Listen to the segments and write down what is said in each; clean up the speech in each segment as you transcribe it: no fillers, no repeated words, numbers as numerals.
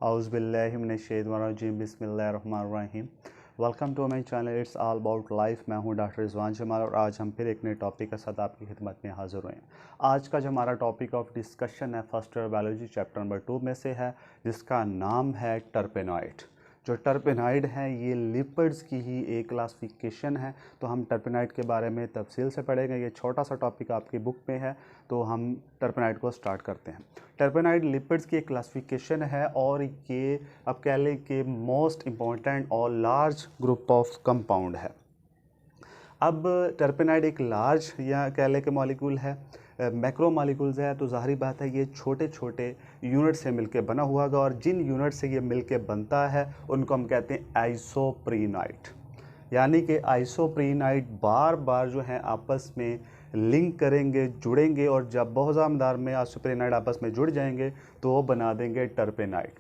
औज़ुबिल्लाहि मिनश्शैतानिर्रजीम बिस्मिल्लाहिर्रहमानिर्रहीम। Welcome to my channel it's all about life. मैं हूं डॉक्टर रिजवान जमाल और आज हम फिर एक नए टॉपिक के साथ आपकी खिदमत में हाज़िर हुए हैं। आज का जो हमारा टॉपिक ऑफ डिस्कशन है first year biology chapter number 2 में से है, जिसका नाम है टर्पेनॉइड। जो टर्पेनॉइड है ये लिपिड्स की ही एक क्लासिफिकेशन है, तो हम टर्पेनॉइड के बारे में तफसील से पढ़ेंगे। ये छोटा सा टॉपिक आपकी बुक में है, तो हम टर्पेनॉइड को स्टार्ट करते हैं। टर्पेनॉइड लिपिड्स की एक क्लासिफिकेशन है और ये अब कह लें कि मोस्ट इम्पॉर्टेंट और लार्ज ग्रुप ऑफ कंपाउंड है। अब टर्पेनॉइड एक लार्ज या कह लें कि मॉलिक्यूल है, मैक्रो मॉलिक्यूल्स है, तो ज़ाहिर बात है ये छोटे छोटे यूनिट से मिलके बना हुआ होगा और जिन यूनिट से ये मिलके बनता है उनको हम कहते हैं आइसोप्रीनाइड। यानी कि आइसोप्रीनाइड बार बार जो है आपस में लिंक करेंगे, जुड़ेंगे और जब बहुत ज़्यादा मकदार में आइसोप्रीनाइड आपस में जुड़ जाएंगे तो वो बना देंगे टर्पेनाइड।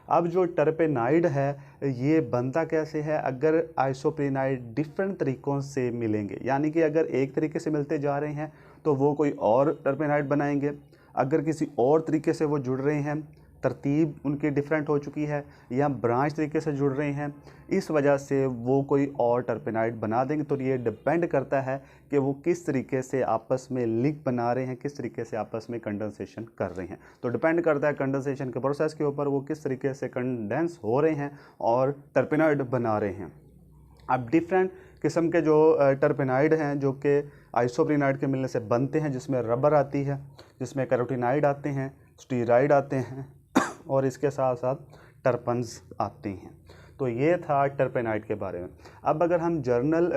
अब जो टर्पेनाइड है ये बनता कैसे है? अगर आइसोप्रीनाइड डिफरेंट तरीक़ों से मिलेंगे, यानी कि अगर एक तरीके से मिलते जा रहे हैं तो वो कोई और टर्पेनाइड बनाएंगे, अगर किसी और तरीके से वो जुड़ रहे हैं, तरतीब उनकी डिफरेंट हो चुकी है या ब्रांच तरीके से जुड़ रहे हैं, इस वजह से वो कोई और टर्पेनाइड बना देंगे। तो ये डिपेंड करता है कि वो किस तरीके से आपस में लिंक बना रहे हैं, किस तरीके से आपस में कंडेंसेशन कर रहे हैं। तो डिपेंड करता है कंडेंसेशन के प्रोसेस के ऊपर, वो किस तरीके से कंडेंस हो रहे हैं और टर्पेनाइड बना रहे हैं। अब डिफरेंट किस्म के जो टर्पेनाइड हैं जो कि आइसोप्रीनाइड के मिलने से बनते हैं, जिसमें रबर आती है, जिसमें कैरोटीनाइड आते हैं, स्टीराइड आते हैं और इसके साथ साथ टर्पन्स आते हैं। तो ये था टर्पेनाइड के बारे में। अब अगर हम जर्नल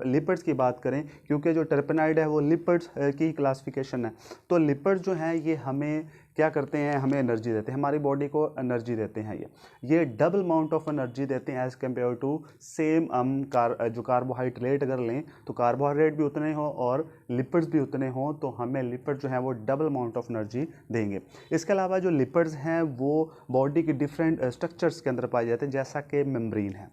लिपिड्स की बात करें, क्योंकि जो टर्पेनाइड है वो लिपिड्स की क्लासिफिकेशन है, तो लिपिड्स जो हैं ये हमें क्या करते हैं, हमें एनर्जी देते हैं, हमारी बॉडी को एनर्जी देते हैं। ये डबल अमाउंट ऑफ एनर्जी देते हैं एज़ कम्पेयर टू सेम जो कार्बोहाइड्रेट अगर लें तो कार्बोहाइड्रेट भी उतने हो और लिपिड्स भी उतने हों, तो हमें लिपिड जो है वो डबल अमाउंट ऑफ एनर्जी देंगे। इसके अलावा जो लिपिड्स हैं वो बॉडी के डिफरेंट स्ट्रक्चर्स के अंदर पाए जाते हैं, जैसा कि मेम्ब्रेन है,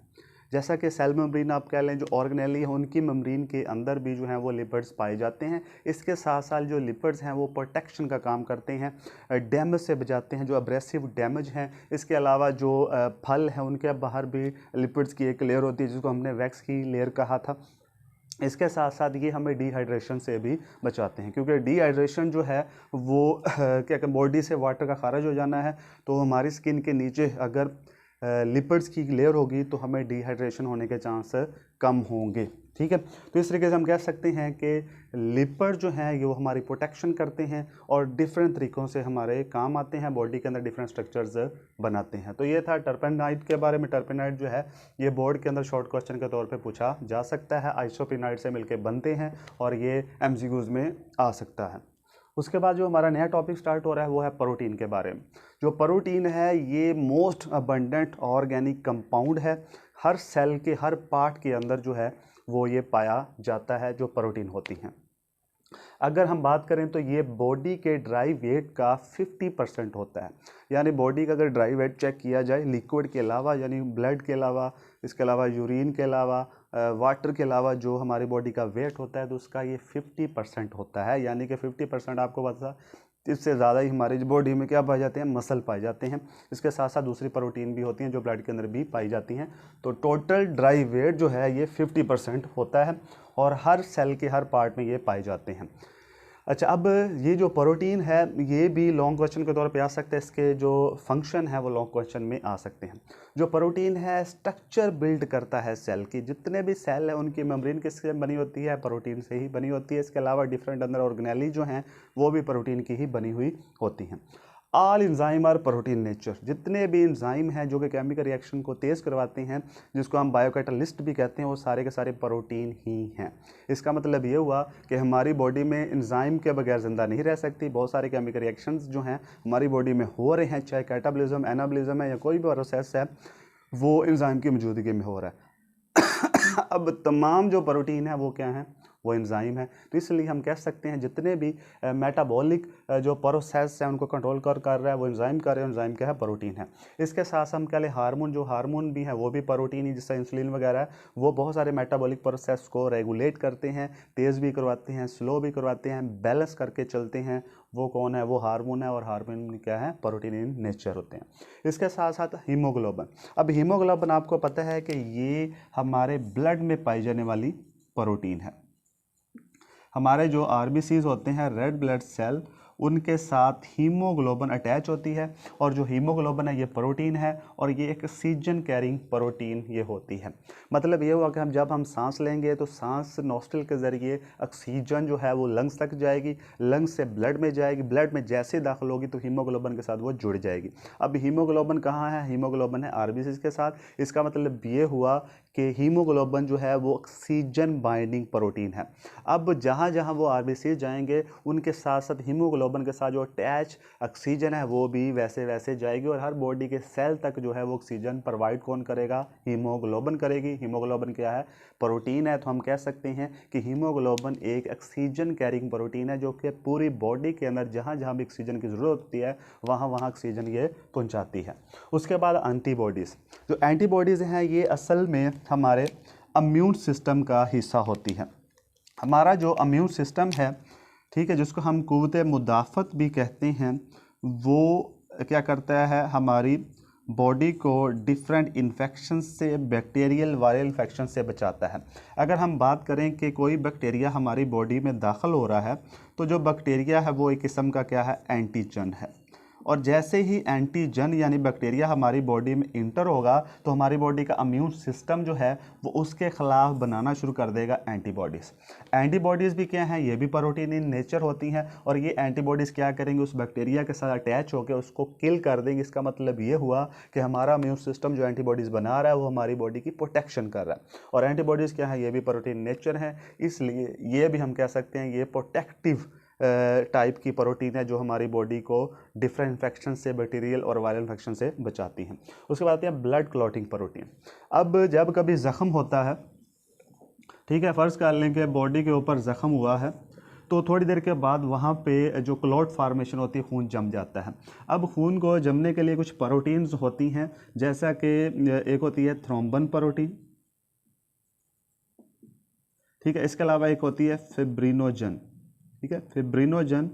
जैसा कि सेल मेम्ब्रेन आप कह लें, जो ऑर्गेनेली है उनकी मेम्ब्रेन के अंदर भी जो है वो लिपिड्स पाए जाते हैं। इसके साथ साथ जो लिपिड्स हैं वो प्रोटेक्शन का काम करते हैं, डैमेज से बचाते हैं, जो अब्रेसिव डैमेज हैं। इसके अलावा जो फल हैं उनके बाहर भी लिपिड्स की एक लेयर होती है जिसको हमने वैक्स की लेयर कहा था। इसके साथ साथ ये हमें डिहाइड्रेशन से भी बचाते हैं, क्योंकि डिहाइड्रेशन जो है वो क्या बॉडी से वाटर का खारिज हो जाना है, तो हमारी स्किन के नीचे अगर लिपिड्स की लेयर होगी तो हमें डिहाइड्रेशन होने के चांस कम होंगे। ठीक है, तो इस तरीके से हम कह सकते हैं कि लिपिड जो हैं ये वो हमारी प्रोटेक्शन करते हैं और डिफरेंट तरीक़ों से हमारे काम आते हैं, बॉडी के अंदर डिफरेंट स्ट्रक्चर्स बनाते हैं। तो ये था टर्पेनाइड के बारे में। टर्पेनाइड जो है ये बोर्ड के अंदर शॉर्ट क्वेश्चन के तौर पे पूछा जा सकता है, आइसोप्रीनाइड से मिलके बनते हैं और ये एमसीक्यूज में आ सकता है। उसके बाद जो हमारा नया टॉपिक स्टार्ट हो रहा है वो है प्रोटीन के बारे में। जो प्रोटीन है ये मोस्ट अबंडेंट ऑर्गेनिक कंपाउंड है, हर सेल के हर पार्ट के अंदर जो है वो ये पाया जाता है, जो प्रोटीन होती हैं। अगर हम बात करें तो ये बॉडी के ड्राई वेट का 50% होता है, यानी बॉडी का अगर ड्राई वेट चेक किया जाए लिक्विड के अलावा, यानी ब्लड के अलावा, इसके अलावा यूरिन के अलावा, वाटर के अलावा जो हमारी बॉडी का वेट होता है तो उसका ये 50% होता है। यानी कि 50% आपको पता, इससे ज़्यादा ही हमारी बॉडी में क्या पाए जाते हैं, मसल पाए जाते हैं। इसके साथ साथ दूसरी प्रोटीन भी होती हैं जो ब्लड के अंदर भी पाई जाती हैं। तो टोटल ड्राई वेट जो है ये 50% होता है और हर सेल के हर पार्ट में ये पाए जाते हैं। अच्छा, अब ये जो प्रोटीन है ये भी लॉन्ग क्वेश्चन के तौर पे आ सकते हैं, इसके जो फंक्शन है वो लॉन्ग क्वेश्चन में आ सकते हैं। जो प्रोटीन है स्ट्रक्चर बिल्ड करता है सेल की, जितने भी सेल है उनकी मेम्ब्रेन किससे बनी होती है, प्रोटीन से ही बनी होती है। इसके अलावा डिफरेंट अंदर ऑर्गेनेली जो हैं वो भी प्रोटीन की ही बनी हुई होती हैं। All enzyme are protein nature, जितने भी इंजाइम हैं जो कि केमिकल रिएक्शन को तेज़ करवाते हैं, जिसको हम बायोकैटालिस्ट भी कहते हैं, वो सारे के सारे प्रोटीन ही हैं। इसका मतलब ये हुआ कि हमारी बॉडी में इंजाइम के बगैर ज़िंदा नहीं रह सकती। बहुत सारे केमिकल रिएक्शंस जो हैं हमारी बॉडी में हो रहे हैं, चाहे कैटाबॉलिज्म, एनाबॉलिज्म है या कोई भी प्रोसेस है, वो इंजाइम की मौजूदगी में हो रहा है। अब तमाम जो प्रोटीन है वो क्या हैं, वो एंजाइम है। तो इसलिए हम कह सकते हैं जितने भी मेटाबॉलिक जो प्रोसेस हैं उनको कंट्रोल कर रहा है वो एंजाइम कर रहे हैं, एंजाइम क्या है, प्रोटीन है। इसके साथ हम कह लें हार्मोन, जो हार्मोन भी है वो भी प्रोटीन ही, जिससे इंसुलिन वगैरह है वो बहुत सारे मेटाबॉलिक प्रोसेस को रेगुलेट करते हैं, तेज़ भी करवाते हैं, स्लो भी करवाते हैं, बैलेंस करके चलते हैं। वो कौन है, वो हार्मोन है, और हार्मोन क्या है, प्रोटीन इन नेचर होते हैं। इसके साथ साथ हीमोग्लोबिन। अब हीमोग्लोबिन आपको पता है कि ये हमारे ब्लड में पाई जाने वाली प्रोटीन है। हमारे जो आरबीसीज होते हैं, रेड ब्लड सेल, उनके साथ हीमोग्लोबिन अटैच होती है, और जो हीमोग्लोबिन है ये प्रोटीन है, और ये एक ऑक्सीजन कैरिंग प्रोटीन ये होती है। मतलब ये हुआ कि जब हम सांस लेंगे तो सांस नोस्ट्रिल के ज़रिए ऑक्सीजन जो है वो लंग्स तक जाएगी, लंग्स से ब्लड में जाएगी, ब्लड में जैसे दाखिल होगी तो हीमोग्लोबिन के साथ वो जुड़ जाएगी। अब हीमोग्लोबिन कहाँ है, हीमोग्लोबिन है आरबीसीज के साथ। इसका मतलब ये हुआ कि हीमोग्लोबिन जो है वो ऑक्सीजन बाइंडिंग प्रोटीन है। अब जहाँ जहाँ वो आरबीसीज जाएंगे उनके साथ साथ हीमोग्लोबिन के साथ जो अटैच ऑक्सीजन है वो भी वैसे वैसे जाएगी, और हर बॉडी के सेल तक जो है वो ऑक्सीजन प्रोवाइड कौन करेगा, हीमोग्लोबिन करेगी। हीमोग्लोबिन क्या है, प्रोटीन है। तो हम कह सकते हैं कि हीमोग्लोबिन एक ऑक्सीजन कैरिंग प्रोटीन है, जो कि पूरी बॉडी के अंदर जहाँ जहाँ भी ऑक्सीजन की ज़रूरत होती है वहाँ वहाँ ऑक्सीजन ये पहुँचाती है। उसके बाद एंटीबॉडीज़, जो एंटीबॉडीज़ हैं ये असल में हमारे इम्यून सिस्टम का हिस्सा होती है। हमारा जो इम्यून सिस्टम है, ठीक है, जिसको हम क़ुव्वत मुदाफ़त भी कहते हैं, वो क्या करता है, हमारी बॉडी को डिफरेंट इन्फेक्शन से, बैक्टीरियल वायरल इन्फेक्शन से बचाता है। अगर हम बात करें कि कोई बैक्टीरिया हमारी बॉडी में दाखिल हो रहा है, तो जो बैक्टीरिया है वो एक किस्म का क्या है, एंटीजन है। और जैसे ही एंटीजन यानी बैक्टीरिया हमारी बॉडी में इंटर होगा तो हमारी बॉडी का इम्यून सिस्टम जो है वो उसके ख़िलाफ़ बनाना शुरू कर देगा एंटीबॉडीज़। एंटीबॉडीज़ भी क्या हैं, ये भी प्रोटीन इन नेचर होती हैं, और ये एंटीबॉडीज़ क्या करेंगे, उस बैक्टीरिया के साथ अटैच होकर उसको किल कर देंगे। इसका मतलब ये हुआ कि हमारा इम्यून सिस्टम जो एंटीबॉडीज़ बना रहा है वो हमारी बॉडी की प्रोटेक्शन कर रहा है। और एंटीबॉडीज़ क्या है, ये भी प्रोटीन नेचर है, इसलिए ये भी हम कह सकते हैं ये प्रोटेक्टिव टाइप की प्रोटीन है, जो हमारी बॉडी को डिफरेंट इन्फेक्शन से, बैक्टीरियल और वायरल इन्फेक्शन से बचाती हैं। उसके बाद आती है ब्लड क्लॉटिंग प्रोटीन। अब जब कभी ज़ख़म होता है, ठीक है, फ़र्ज़ कर लें कि बॉडी के ऊपर ज़ख़म हुआ है, तो थोड़ी देर के बाद वहाँ पे जो क्लॉट फार्मेशन होती है, खून जम जाता है। अब खून को जमने के लिए कुछ प्रोटीन्स होती हैं, जैसा कि एक होती है थ्रोम्बन प्रोटीन, ठीक है, इसके अलावा एक होती है फिब्रिनोजन, ठीक है, फिब्रिनोजन।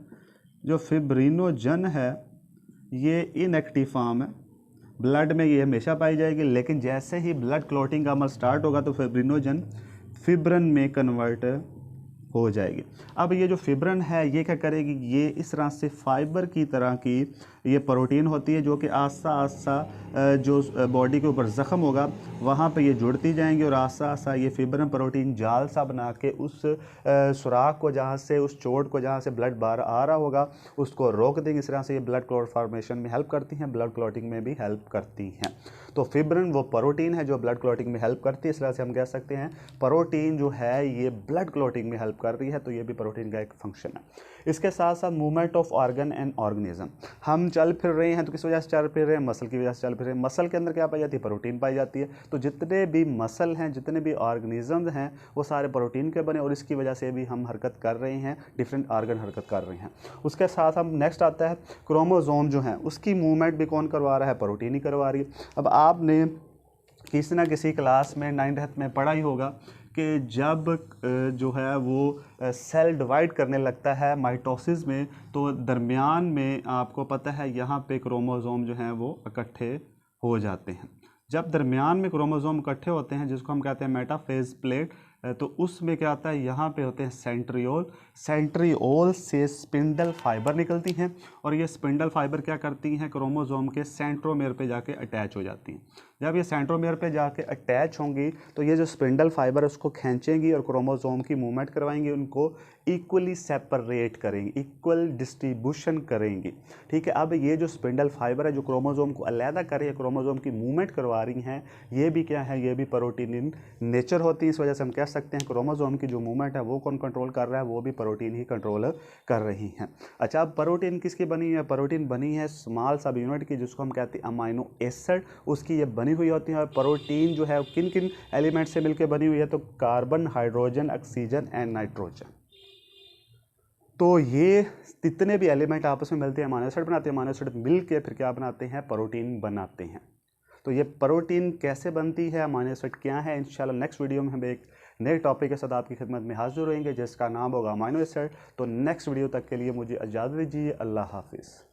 जो फिब्रिनोजन है ये इनएक्टिव फॉर्म है, ब्लड में ये हमेशा पाई जाएगी, लेकिन जैसे ही ब्लड क्लॉटिंग का अमल स्टार्ट होगा तो फिब्रिनोजन फिब्रन में कन्वर्ट हो जाएगी। अब ये जो फिब्रन है ये क्या करेगी, ये इस तरह से फाइबर की तरह की ये प्रोटीन होती है, जो कि आस्ता आस्ता जो बॉडी के ऊपर ज़ख़म होगा वहाँ पे ये जुड़ती जाएंगी, और आस्ता आस्ता ये फिब्रन प्रोटीन जाल सा बना के उस सुराख को, जहाँ से उस चोट को, जहाँ से ब्लड बाहर आ रहा होगा, उसको रोक देंगे। इस तरह से ये ब्लड क्लॉट फॉर्मेशन में हेल्प करती हैं, ब्लड क्लॉटिंग में भी हेल्प करती हैं। तो फिब्रिन वो प्रोटीन है जो ब्लड क्लॉटिंग में हेल्प करती है। इस तरह से हम कह सकते हैं प्रोटीन जो है ये ब्लड क्लॉटिंग में हेल्प कर रही है, तो ये भी प्रोटीन का एक फंक्शन है। इसके साथ साथ movement of organ and organism, हम चल फिर रहे हैं तो किस वजह से चल फिर रहे हैं, मसल की वजह से चल फिर रहे हैं। मसल के अंदर क्या पाई जाती है, प्रोटीन पाई जाती है। तो जितने भी मसल हैं, जितने भी ऑर्गेनिज्म हैं, वो सारे प्रोटीन के बने, और इसकी वजह से भी हम हरकत कर रहे हैं, डिफरेंट ऑर्गन हरकत कर रहे हैं। उसके साथ हम नेक्स्ट आता है क्रोमोसोम जो है उसकी मूवमेंट भी कौन करवा रहा है, प्रोटीन ही करवा रही है। अब आपने किसी ना किसी क्लास में 9th में पढ़ा ही होगा कि जब जो है वो सेल डिवाइड करने लगता है माइटोसिस में, तो दरमियान में आपको पता है यहाँ पे क्रोमोसोम जो हैं वो इकट्ठे हो जाते हैं। जब दरमियान में क्रोमोसोम इकट्ठे होते हैं, जिसको हम कहते हैं मेटाफेज प्लेट, तो उसमें क्या आता है, यहाँ पे होते हैं सेंट्रियोल। सेंट्रियोल से स्पिंडल फाइबर निकलती हैं, और ये स्पिंडल फाइबर क्या करती हैं, क्रोमोसोम के सेंट्रोमेयर पे जाके अटैच हो जाती हैं। जब ये सेंट्रोमेयर पे जाके अटैच होंगी तो ये जो स्पिंडल फाइबर उसको खींचेंगी और क्रोमोसोम की मूवमेंट करवाएंगी, उनको इक्वली सेपरेट करेंगी, इक्वल डिस्ट्रीब्यूशन करेंगी, ठीक है। अब ये जो स्पिंडल फाइबर है जो क्रोमोसोम को अलहदा कर रही है, क्रोमोसोम की मूवमेंट करवा रही हैं, ये भी क्या है, ये भी प्रोटीन इन नेचर होती है। इस वजह से हम कह सकते हैं क्रोमोसोम की जो मूवमेंट है वो कौन कंट्रोल कर रहा है, वो भी प्रोटीन ही कंट्रोल कर रही हैं। अच्छा, अब प्रोटीन किसकी बनी है, प्रोटीन बनी है स्मॉल सब यूनिट की, जिसको हम कहते हैं अमाइनो एसिड, उसकी ये बनी बनी हुई होती हैं। और प्रोटीन जो है वो किन किन एलिमेंट से मिलकर बनी हुई है, तो carbon, hydrogen, oxygen and nitrogen. तो ये जितने भी एलिमेंट आपस में मिलते हैं अमीनो एसिड बनाते हैं, अमीनो एसिड मिल के फिर क्या बनाते हैं, प्रोटीन बनाते हैं। तो ये प्रोटीन कैसे बनती है, अमीनो एसिड क्या है, इंशाल्लाह नेक्स्ट वीडियो में हम एक नए टॉपिक के साथ आपकी खिदमत में हाजिर होंगे जिसका नाम होगा अमीनो एसिड। तो नेक्स्ट वीडियो तक के लिए मुझे इजाज़त दीजिए। अल्लाह हाफिज़।